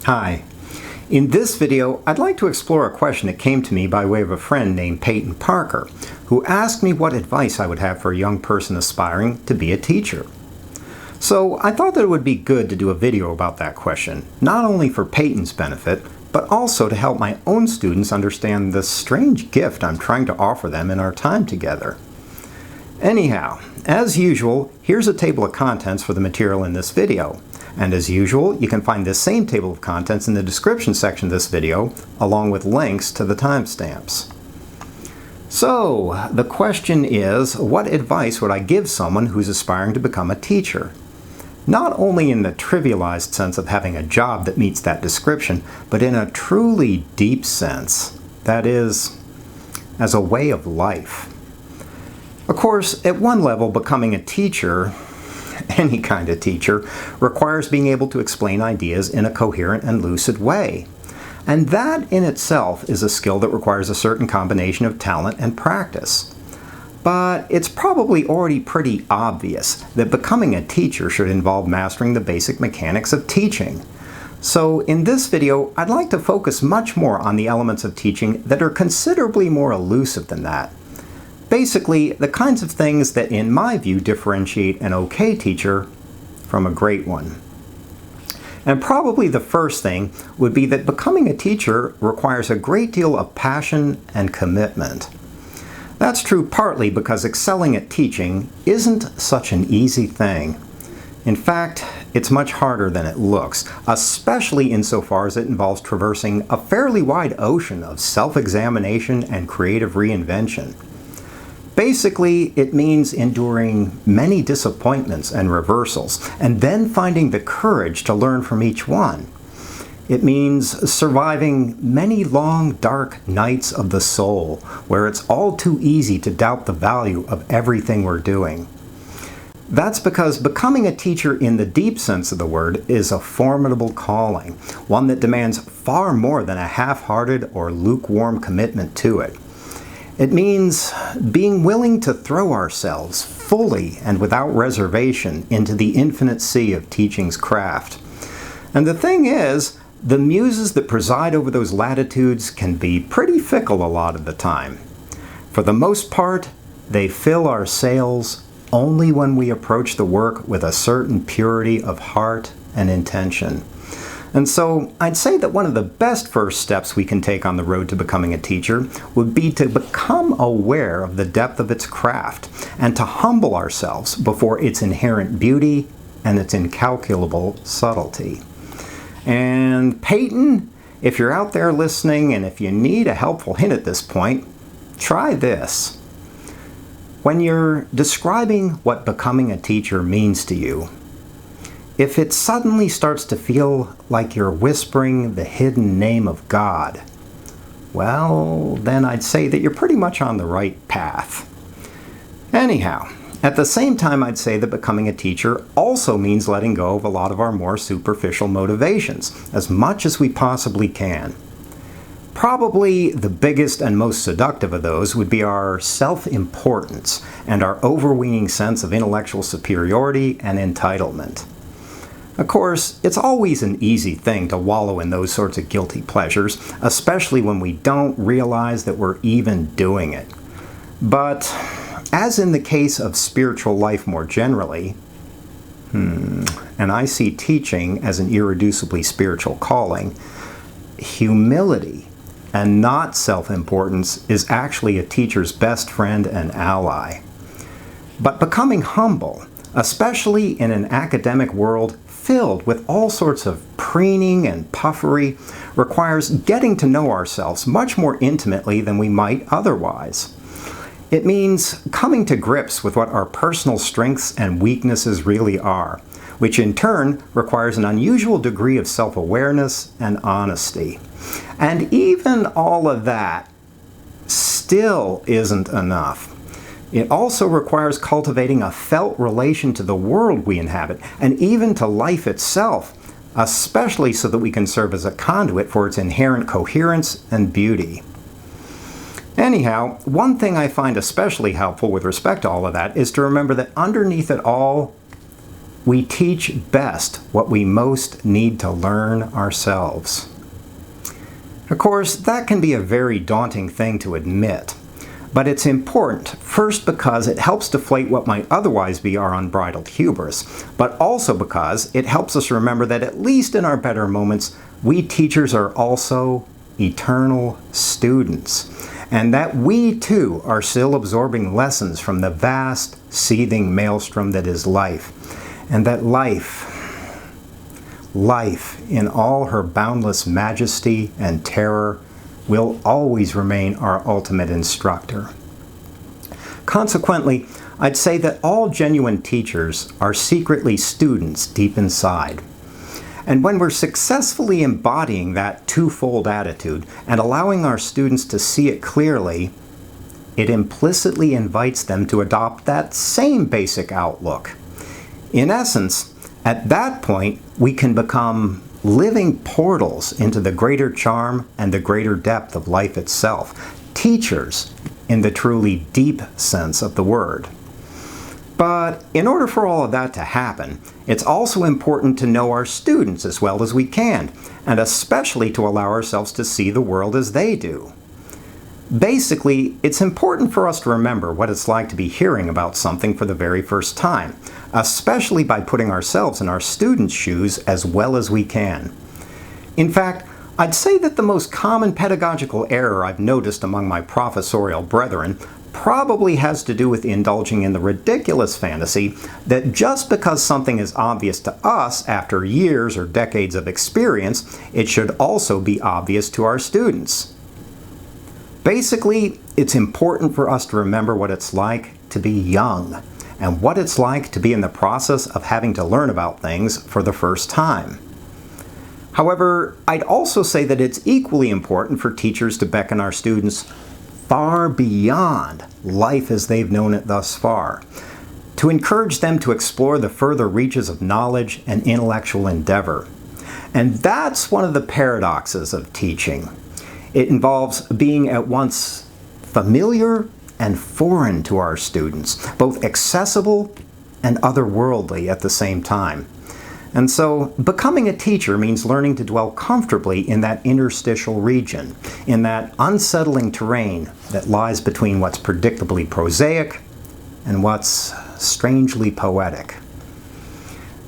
Hi. In this video, I'd like to explore a question that came to me by way of a friend named Peyton Parker, who asked me what advice I would have for a young person aspiring to be a teacher. So I thought that it would be good to do a video about that question, not only for Peyton's benefit, but also to help my own students understand the strange gift I'm trying to offer them in our time together. Anyhow, as usual, here's a table of contents for the material in this video. And as usual, you can find this same table of contents in the description section of this video, along with links to the timestamps. So, the question is, what advice would I give someone who's aspiring to become a teacher? Not only in the trivialized sense of having a job that meets that description, but in a truly deep sense, that is, as a way of life. Of course, at one level, becoming a teacher, any kind of teacher, requires being able to explain ideas in a coherent and lucid way. And that in itself is a skill that requires a certain combination of talent and practice. But it's probably already pretty obvious that becoming a teacher should involve mastering the basic mechanics of teaching. So in this video, I'd like to focus much more on the elements of teaching that are considerably more elusive than that. Basically, the kinds of things that, in my view, differentiate an okay teacher from a great one. And probably the first thing would be that becoming a teacher requires a great deal of passion and commitment. That's true partly because excelling at teaching isn't such an easy thing. In fact, it's much harder than it looks, especially insofar as it involves traversing a fairly wide ocean of self-examination and creative reinvention. Basically, it means enduring many disappointments and reversals, and then finding the courage to learn from each one. It means surviving many long, dark nights of the soul, where it's all too easy to doubt the value of everything we're doing. That's because becoming a teacher in the deep sense of the word is a formidable calling, one that demands far more than a half-hearted or lukewarm commitment to it. It means being willing to throw ourselves fully and without reservation into the infinite sea of teaching's craft. And the thing is, the muses that preside over those latitudes can be pretty fickle a lot of the time. For the most part, they fill our sails only when we approach the work with a certain purity of heart and intention. And so I'd say that one of the best first steps we can take on the road to becoming a teacher would be to become aware of the depth of its craft and to humble ourselves before its inherent beauty and its incalculable subtlety. And Peyton, if you're out there listening and if you need a helpful hint at this point, try this. When you're describing what becoming a teacher means to you, if it suddenly starts to feel like you're whispering the hidden name of God, well, then I'd say that you're pretty much on the right path. Anyhow, at the same time, I'd say that becoming a teacher also means letting go of a lot of our more superficial motivations, as much as we possibly can. Probably the biggest and most seductive of those would be our self-importance and our overweening sense of intellectual superiority and entitlement. Of course, it's always an easy thing to wallow in those sorts of guilty pleasures, especially when we don't realize that we're even doing it. But, as in the case of spiritual life more generally, and I see teaching as an irreducibly spiritual calling, humility and not self-importance is actually a teacher's best friend and ally. But becoming humble, especially in an academic world filled with all sorts of preening and puffery, requires getting to know ourselves much more intimately than we might otherwise. It means coming to grips with what our personal strengths and weaknesses really are, which in turn requires an unusual degree of self-awareness and honesty. And even all of that still isn't enough. It also requires cultivating a felt relation to the world we inhabit, and even to life itself, especially so that we can serve as a conduit for its inherent coherence and beauty. Anyhow, one thing I find especially helpful with respect to all of that is to remember that underneath it all, we teach best what we most need to learn ourselves. Of course, that can be a very daunting thing to admit, but it's important, first because it helps deflate what might otherwise be our unbridled hubris, but also because it helps us remember that at least in our better moments, we teachers are also eternal students, and that we too are still absorbing lessons from the vast, seething maelstrom that is life, and that life in all her boundless majesty and terror will always remain our ultimate instructor. Consequently, I'd say that all genuine teachers are secretly students deep inside. And when we're successfully embodying that twofold attitude and allowing our students to see it clearly, it implicitly invites them to adopt that same basic outlook. In essence, at that point, we can become living portals into the greater charm and the greater depth of life itself, teachers in the truly deep sense of the word. But in order for all of that to happen, it's also important to know our students as well as we can, and especially to allow ourselves to see the world as they do. Basically, it's important for us to remember what it's like to be hearing about something for the very first time, especially by putting ourselves in our students' shoes as well as we can. In fact, I'd say that the most common pedagogical error I've noticed among my professorial brethren probably has to do with indulging in the ridiculous fantasy that just because something is obvious to us after years or decades of experience, it should also be obvious to our students. Basically, it's important for us to remember what it's like to be young and what it's like to be in the process of having to learn about things for the first time. However, I'd also say that it's equally important for teachers to beckon our students far beyond life as they've known it thus far, to encourage them to explore the further reaches of knowledge and intellectual endeavor. And that's one of the paradoxes of teaching. It involves being at once familiar and foreign to our students, both accessible and otherworldly at the same time. And so, becoming a teacher means learning to dwell comfortably in that interstitial region, in that unsettling terrain that lies between what's predictably prosaic and what's strangely poetic.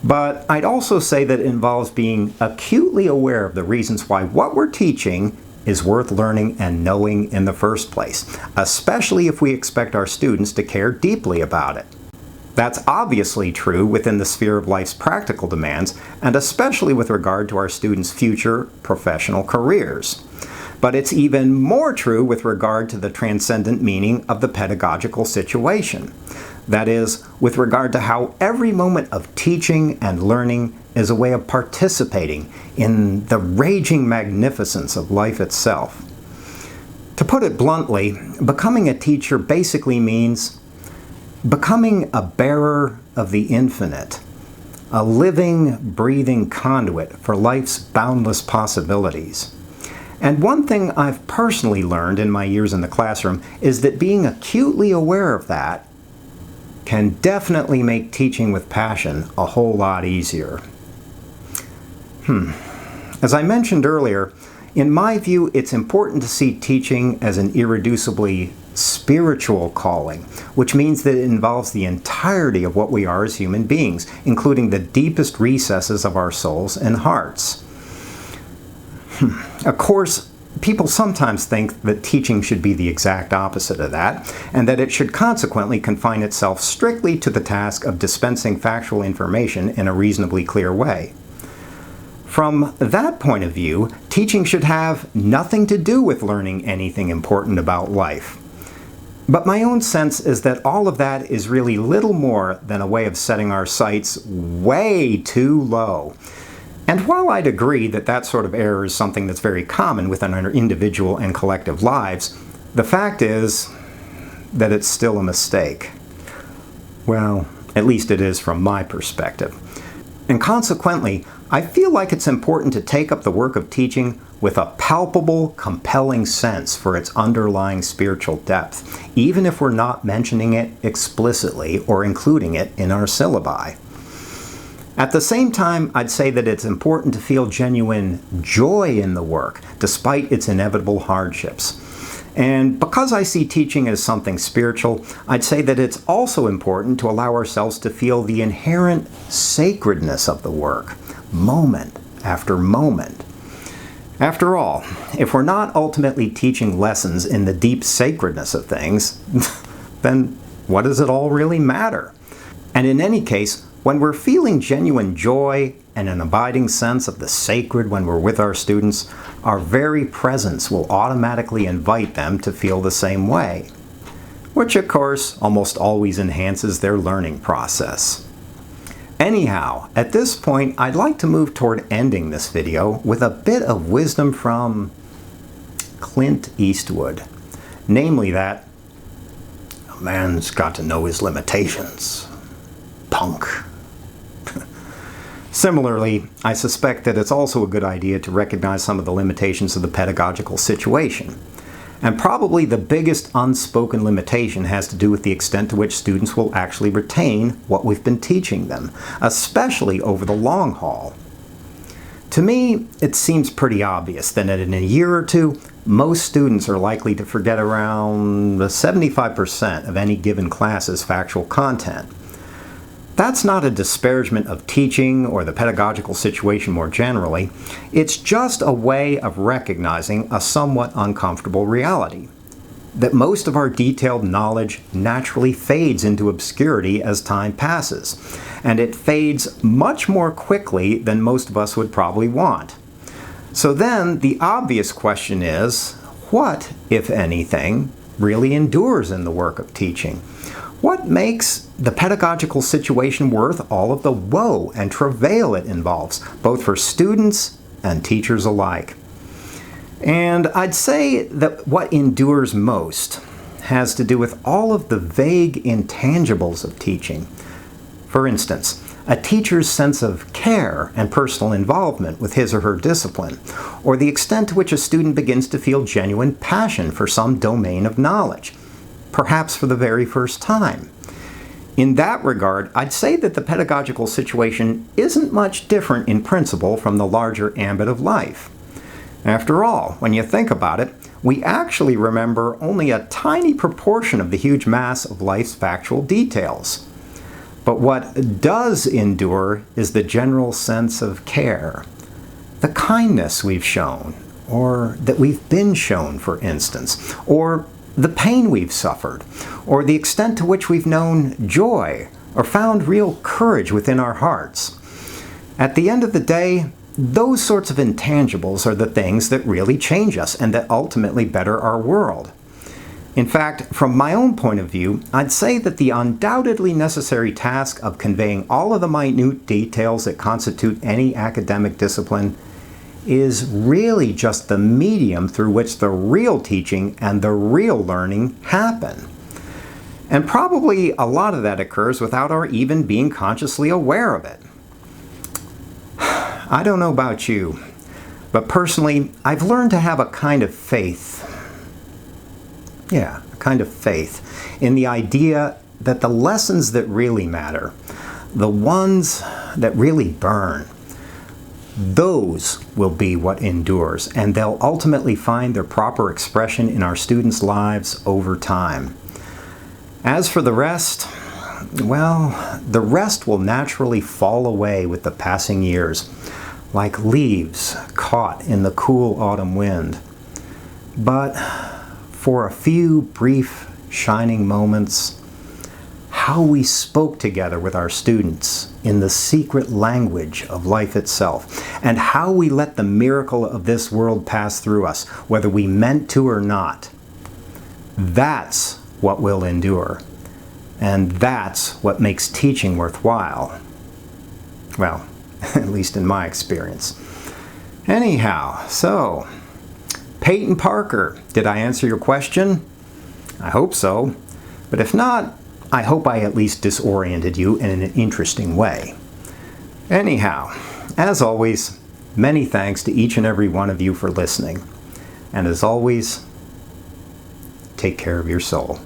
But I'd also say that it involves being acutely aware of the reasons why what we're teaching is worth learning and knowing in the first place, especially if we expect our students to care deeply about it. That's obviously true within the sphere of life's practical demands, and especially with regard to our students' future professional careers. But it's even more true with regard to the transcendent meaning of the pedagogical situation. That is, with regard to how every moment of teaching and learning is a way of participating in the raging magnificence of life itself. To put it bluntly, becoming a teacher basically means becoming a bearer of the infinite, a living, breathing conduit for life's boundless possibilities. And one thing I've personally learned in my years in the classroom is that being acutely aware of that can definitely make teaching with passion a whole lot easier. As I mentioned earlier, in my view, it's important to see teaching as an irreducibly spiritual calling, which means that it involves the entirety of what we are as human beings, including the deepest recesses of our souls and hearts. Of course, people sometimes think that teaching should be the exact opposite of that, and that it should consequently confine itself strictly to the task of dispensing factual information in a reasonably clear way. From that point of view, teaching should have nothing to do with learning anything important about life. But my own sense is that all of that is really little more than a way of setting our sights way too low. And while I'd agree that that sort of error is something that's very common within our individual and collective lives, the fact is that it's still a mistake. Well, at least it is from my perspective. And consequently, I feel like it's important to take up the work of teaching with a palpable, compelling sense for its underlying spiritual depth, even if we're not mentioning it explicitly or including it in our syllabi. At the same time, I'd say that it's important to feel genuine joy in the work, despite its inevitable hardships. And because I see teaching as something spiritual, I'd say that it's also important to allow ourselves to feel the inherent sacredness of the work, moment after moment. After all, if we're not ultimately teaching lessons in the deep sacredness of things, then what does it all really matter? And in any case, when we're feeling genuine joy and an abiding sense of the sacred when we're with our students, our very presence will automatically invite them to feel the same way, which of course almost always enhances their learning process. Anyhow, at this point, I'd like to move toward ending this video with a bit of wisdom from Clint Eastwood, namely that a man's got to know his limitations. Punk. Similarly, I suspect that it's also a good idea to recognize some of the limitations of the pedagogical situation. And probably the biggest unspoken limitation has to do with the extent to which students will actually retain what we've been teaching them, especially over the long haul. To me, it seems pretty obvious that in a year or two, most students are likely to forget around 75% of any given class's factual content. That's not a disparagement of teaching or the pedagogical situation more generally. It's just a way of recognizing a somewhat uncomfortable reality. That most of our detailed knowledge naturally fades into obscurity as time passes, and it fades much more quickly than most of us would probably want. So then the obvious question is, what, if anything, really endures in the work of teaching? What makes the pedagogical situation worth all of the woe and travail it involves, both for students and teachers alike? And I'd say that what endures most has to do with all of the vague intangibles of teaching. For instance, a teacher's sense of care and personal involvement with his or her discipline, or the extent to which a student begins to feel genuine passion for some domain of knowledge, perhaps for the very first time. In that regard, I'd say that the pedagogical situation isn't much different in principle from the larger ambit of life. After all, when you think about it, we actually remember only a tiny proportion of the huge mass of life's factual details. But what does endure is the general sense of care, the kindness we've shown, or that we've been shown, for instance, or the pain we've suffered, or the extent to which we've known joy, or found real courage within our hearts. At the end of the day, those sorts of intangibles are the things that really change us and that ultimately better our world. In fact, from my own point of view, I'd say that the undoubtedly necessary task of conveying all of the minute details that constitute any academic discipline is really just the medium through which the real teaching and the real learning happen. And probably a lot of that occurs without our even being consciously aware of it. I don't know about you, but personally, I've learned to have a kind of faith. A kind of faith in the idea that the lessons that really matter, the ones that really burn, those will be what endures, and they'll ultimately find their proper expression in our students' lives over time. As for the rest, well, the rest will naturally fall away with the passing years, like leaves caught in the cool autumn wind. But for a few brief, shining moments, how we spoke together with our students in the secret language of life itself, and how we let the miracle of this world pass through us, whether we meant to or not. That's what will endure. And that's what makes teaching worthwhile. Well, at least in my experience. Anyhow, so, Peyton Parker, did I answer your question? I hope so. But if not, I hope I at least disoriented you in an interesting way. Anyhow, as always, many thanks to each and every one of you for listening. And as always, take care of your soul.